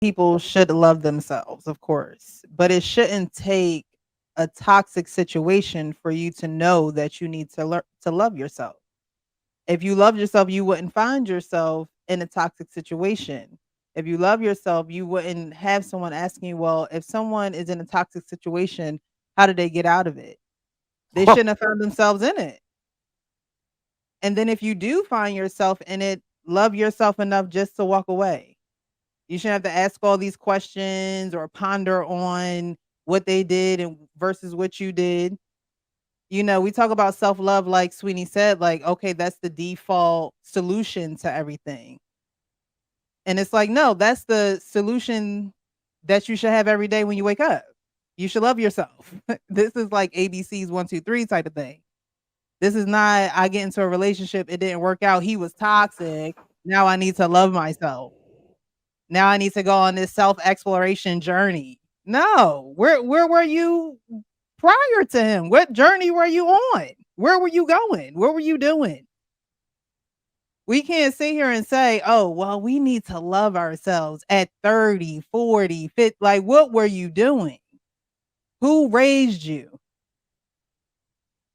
people should love themselves, of course, but it shouldn't take a toxic situation for you to know that you need to learn to love yourself. If you love yourself, you wouldn't find yourself in a toxic situation. If you love yourself, you wouldn't have someone asking you, well, if someone is in a toxic situation, how did they get out of it? They shouldn't have found themselves in it. And then if you do find yourself in it, love yourself enough just to walk away. You shouldn't have to ask all these questions or ponder on what they did and versus what you did. You know, we talk about self-love like Sweeney said, like, okay, that's the default solution to everything. And it's like, no, that's the solution that you should have every day when you wake up. You should love yourself. This is like ABC's 1, 2, 3 type of thing. This is not I get into a relationship, it didn't work out, he was toxic. Now I need to love myself. Now I need to go on this self-exploration journey. No, where were you prior to him? What journey were you on? Where were you going? What were you doing? We can't sit here and say, "Oh, well, we need to love ourselves at 30, 40, 50." Like, what were you doing? Who raised you?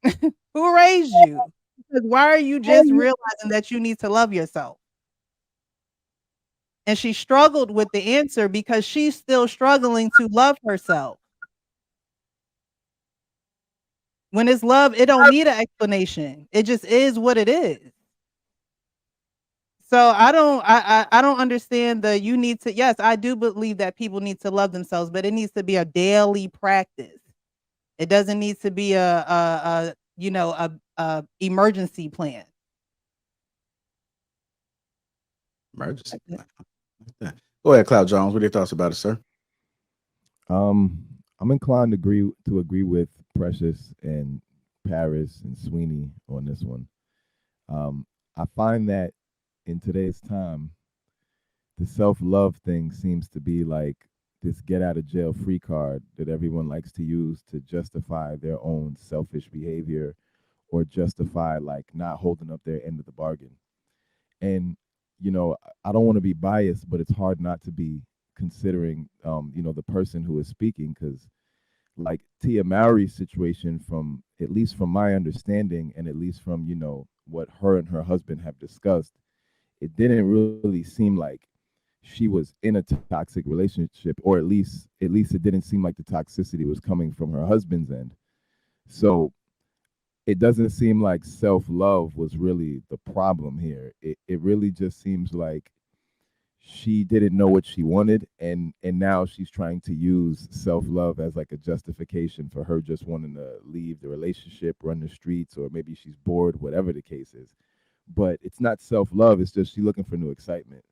Who raised you? Because why are you just realizing that you need to love yourself? And she struggled with the answer because she's still struggling to love herself. When it's love, it don't need an explanation. It just is what it is. So I don't understand the you need to yes, I do believe that people need to love themselves, but it needs to be a daily practice. It doesn't need to be a you know, a emergency plan. Emergency. Yeah. Go ahead, Cloud Jones. What are your thoughts about it, sir? Um, I'm inclined to agree with Precious and Paris and Sweeney on this one. I find that in today's time, the self-love thing seems to be like this get out of jail free card that everyone likes to use to justify their own selfish behavior or justify like not holding up their end of the bargain. And I don't want to be biased, but it's hard not to be considering the person who is speaking, because like Tia Mowry's situation, from at least from my understanding and at least from what her and her husband have discussed, it didn't really seem like she was in a toxic relationship, or at least it didn't seem like the toxicity was coming from her husband's end. So it doesn't seem like self-love was really the problem here. It really just seems like she didn't know what she wanted, and now she's trying to use self-love as like a justification for her just wanting to leave the relationship, run the streets, or maybe she's bored, whatever the case is. But it's not self-love, it's just she's looking for new excitement.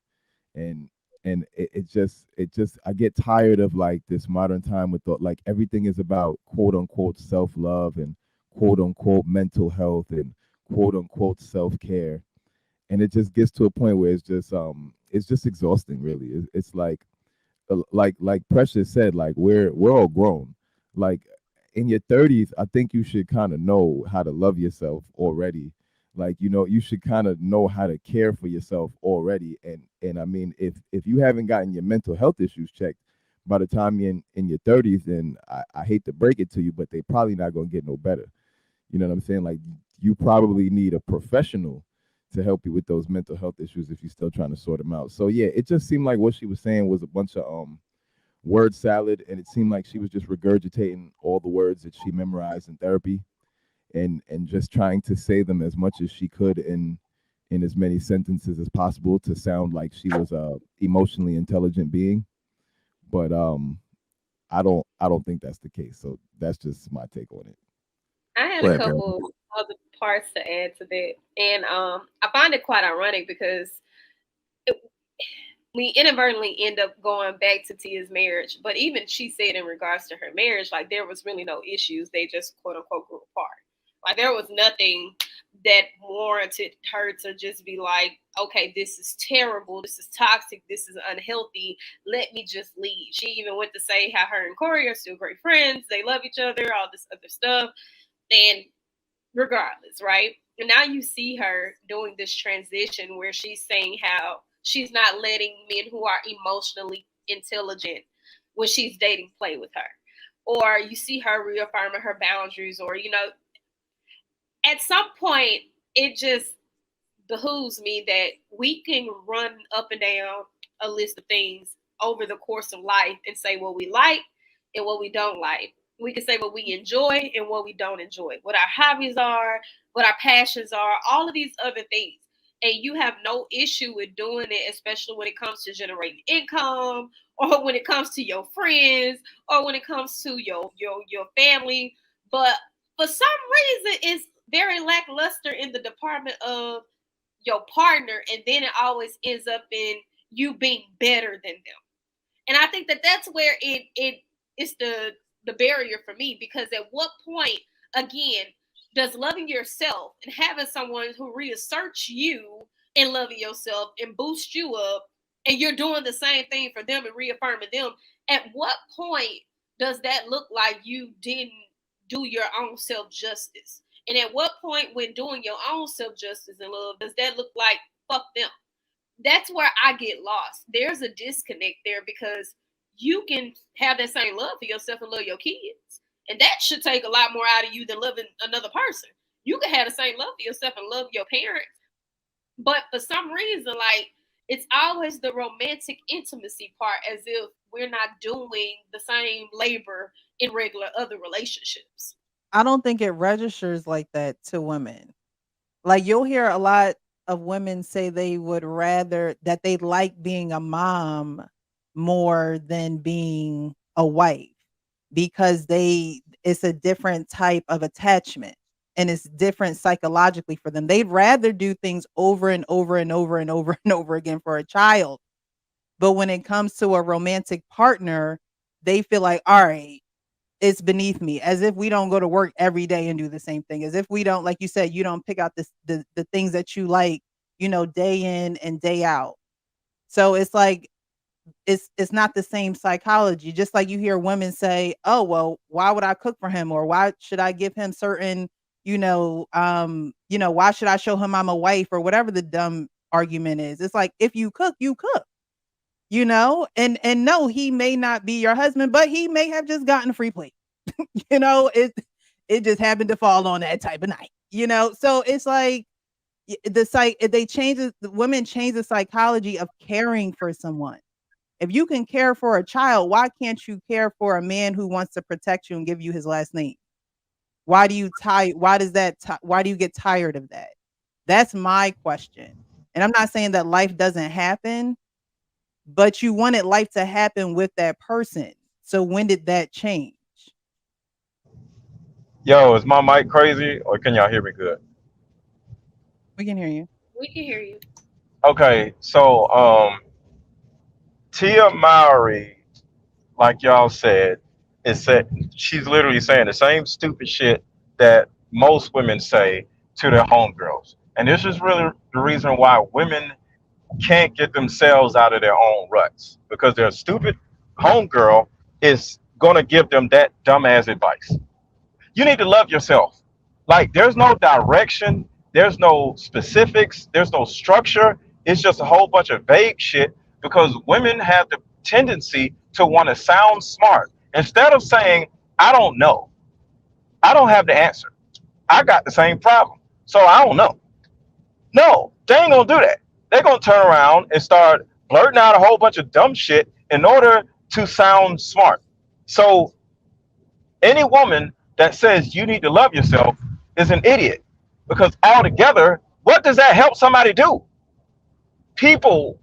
And it just I get tired of like this modern time with like everything is about quote unquote self-love and quote unquote mental health and quote unquote self-care. And it just gets to a point where it's just exhausting, really. It's like Precious said, like we're all grown. Like in your 30s, I think you should kind of know how to love yourself already. Like you should kind of know how to care for yourself already. And I mean, if you haven't gotten your mental health issues checked by the time you're in your 30s, then I hate to break it to you, but they probably not gonna get no better. You know what I'm saying? Like you probably need a professional to help you with those mental health issues if you're still trying to sort them out. So yeah, it just seemed like what she was saying was a bunch of word salad, and it seemed like she was just regurgitating all the words that she memorized in therapy, and just trying to say them as much as she could in as many sentences as possible to sound like she was a emotionally intelligent being. But I don't think that's the case. So that's just my take on it. I had Go a ahead, Paris. couple other parts to add to that, and I find it quite ironic because it, we inadvertently end up going back to Tia's marriage. But even she said in regards to her marriage, like there was really no issues. They just quote unquote grew apart. Like there was nothing that warranted her to just be like, okay, this is terrible, this is toxic, this is unhealthy. Let me just leave. She even went to say how her and Corey are still great friends. They love each other, all this other stuff. And regardless, right? And now you see her doing this transition where she's saying how she's not letting men who are emotionally intelligent when she's dating play with her, or you see her reaffirming her boundaries, or at some point it just behooves me that we can run up and down a list of things over the course of life and say what we like and what we don't like. We can say what we enjoy and what we don't enjoy, what our hobbies are, what our passions are, all of these other things. And you have no issue with doing it, especially when it comes to generating income, or when it comes to your friends, or when it comes to your family. But for some reason, it's very lackluster in the department of your partner, and then it always ends up in you being better than them. And I think that that's where it's the barrier for me, because at what point, again, does loving yourself and having someone who reasserts you and loving yourself and boosts you up, and you're doing the same thing for them and reaffirming them, at what point does that look like you didn't do your own self justice? And at what point, when doing your own self justice and love, does that look like fuck them? That's where I get lost. There's a disconnect there, because you can have that same love for yourself and love your kids. And that should take a lot more out of you than loving another person. You can have the same love for yourself and love your parents. But for some reason, like, it's always the romantic intimacy part, as if we're not doing the same labor in regular other relationships. I don't think it registers like that to women. Like, you'll hear a lot of women say they would rather that they like being a mom more than being a wife, because it's a different type of attachment, and it's different psychologically for them. They'd rather do things over and over and over and over and over again for a child. But when it comes to a romantic partner, they feel like, all right, it's beneath me, as if we don't go to work every day and do the same thing, as if we don't, like you said, you don't pick out the things that you like, day in and day out. So it's like, it's not the same psychology. Just like you hear women say, oh, well, why would I cook for him, or why should I give him certain, why should I show him I'm a wife, or whatever the dumb argument is. It's like, if you cook, you cook. And no, he may not be your husband, but he may have just gotten a free plate. It just happened to fall on that type of night. So it's like, the women change the psychology of caring for someone. If you can care for a child, why can't you care for a man who wants to protect you and give you his last name? Why do you why do you get tired of that? That's my question. And I'm not saying that life doesn't happen, but you wanted life to happen with that person. So when did that change? Yo, is my mic crazy or can y'all hear me good? We can hear you. We can hear you. Okay, so Tia Mowry, like y'all said, she's literally saying the same stupid shit that most women say to their homegirls. And this is really the reason why women can't get themselves out of their own ruts, because their stupid homegirl is gonna give them that dumbass advice. You need to love yourself. Like, there's no direction, there's no specifics, there's no structure. It's just a whole bunch of vague shit, because women have the tendency to want to sound smart. Instead of saying, I don't know, I don't have the answer, I got the same problem, so I don't know. No, they ain't gonna do that. They're gonna turn around and start blurting out a whole bunch of dumb shit in order to sound smart. So any woman that says you need to love yourself is an idiot, because altogether, what does that help somebody do? People,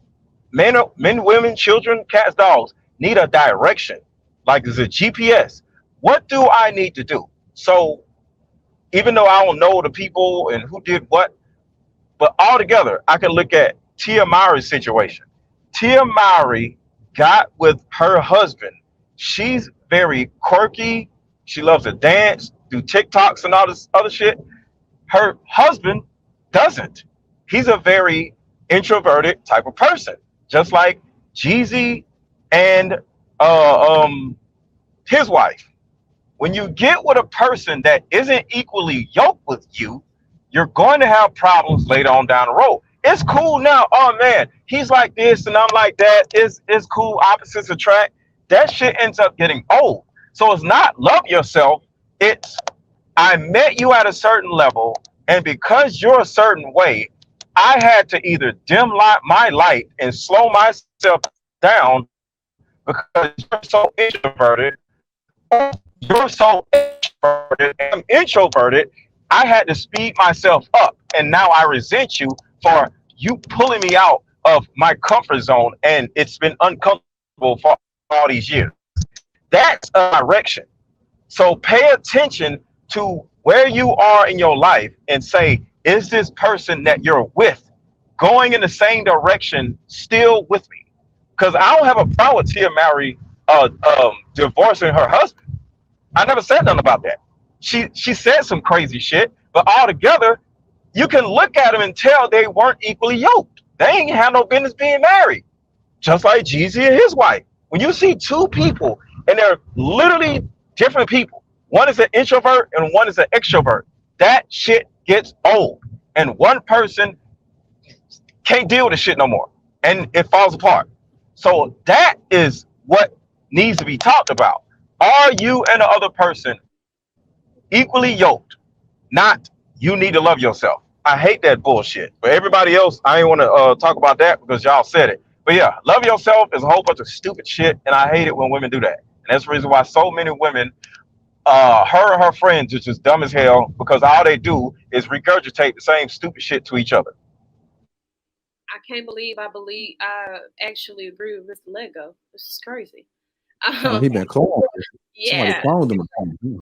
men, women, children, cats, dogs, need a direction, like there's a GPS. What do I need to do? So even though I don't know the people and who did what, but altogether, I can look at Tia Mowry's situation. Tia Mowry got with her husband. She's very quirky. She loves to dance, do TikToks and all this other shit. Her husband doesn't. He's a very introverted type of person, just like Jeezy and his wife. When you get with a person that isn't equally yoked with you, you're going to have problems later on down the road. It's cool now. Oh man, he's like this and I'm like that. It's cool. Opposites attract. That shit ends up getting old. So it's not love yourself. It's I met you at a certain level, and because you're a certain way, I had to either dim light my light and slow myself down because you're so introverted, or you're so extroverted, and I'm introverted. I had to speed myself up, and now I resent you for you pulling me out of my comfort zone, and it's been uncomfortable for all these years. That's a direction. So pay attention to where you are in your life and say, is this person that you're with going in the same direction still with me? Because I don't have a problem with Tia Mowry divorcing her husband. I never said nothing about that. She said some crazy shit, but altogether, you can look at them and tell they weren't equally yoked. They ain't had no business being married. Just like Jeezy and his wife. When you see two people and they're literally different people, one is an introvert and one is an extrovert, that shit gets old. And one person can't deal with the shit no more. And it falls apart. So that is what needs to be talked about. Are you and the other person equally yoked? Not you need to love yourself. I hate that bullshit. But everybody else, I ain't want to talk about that because y'all said it. But yeah, love yourself is a whole bunch of stupid shit, and I hate it when women do that. And that's the reason why so many women, her and her friends, are just dumb as hell because all they do is regurgitate the same stupid shit to each other. I can't believe I actually agree with Mr. Lego. This is crazy. Oh, he been cloned. Somebody Yeah. cloned him.